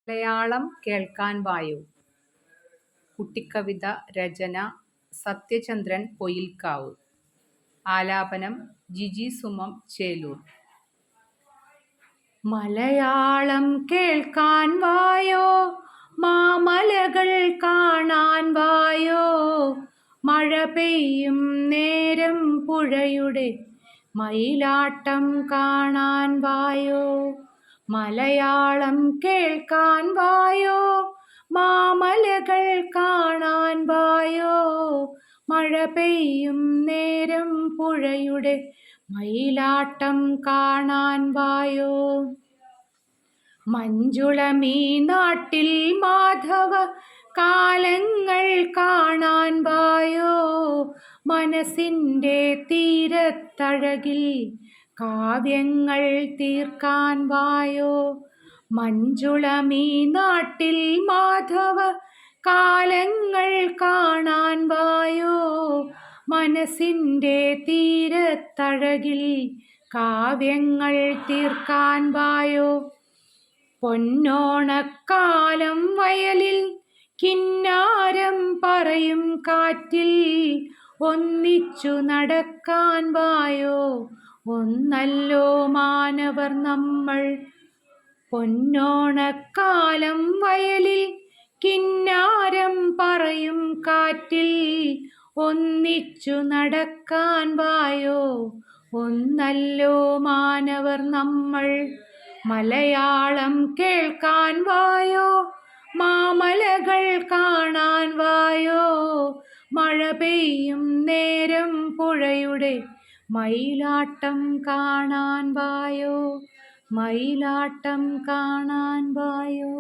മലയാളം കേൾക്കാൻ വായോ. കുട്ടിക്കവിത രചന സത്യചന്ദ്രൻ പൊയിൽക്കാവ്. ആലാപനം ജിജി സുമം ചേലൂർ. മലയാളം കേൾക്കാൻ വായോ, മാമലകൾ കാണാൻ വായോ, മഴ പെയ്യും നേരം പുഴയുടെ മയിലാട്ടം കാണാൻ വായോ. മലയാളം കേൾക്കാൻ വായോ, മാമലകൾ കാണാൻ വായോ, മഴ പെയ്യും നേരം പുഴയുടെ മയിലാട്ടം കാണാൻ വായോ. മഞ്ജുളമീ നാട്ടിൽ മാധവ കാലങ്ങൾ കാണാൻ വായോ, മനസ്സിൻ്റെ തീരത്തഴകിൽ കാവ്യങ്ങൾ തീർക്കാൻ വായോ. മഞ്ജുളമീ നാട്ടിൽ മാധവ കാലങ്ങൾ കാണാൻ വായോ, മനസ്സിൻ്റെ തീരത്തഴകിൽ കാവ്യങ്ങൾ തീർക്കാൻ വായോ. പൊന്നോണക്കാലം വയലിൽ കിന്നാരം പറയും കാറ്റിൽ ഒന്നിച്ചു നടക്കാൻ വായോ, ഒന്നല്ലോ മാനവർ നമ്മൾ. പൊന്നോണക്കാലം വയലിൽ കിന്നാരം പറയും കാറ്റിൽ ഒന്നിച്ചു നടക്കാൻ വായോ, ഒന്നല്ലോ മാനവർ നമ്മൾ. മലയാളം കേൾക്കാൻ വായോ, മാമലകൾ കാണാൻ വായോ, മഴ പെയ്യും നേരം പുഴയുടെ മയിലാട്ടം കാണാൻ വായോ, മയിലാട്ടം കാണാൻ വായോ.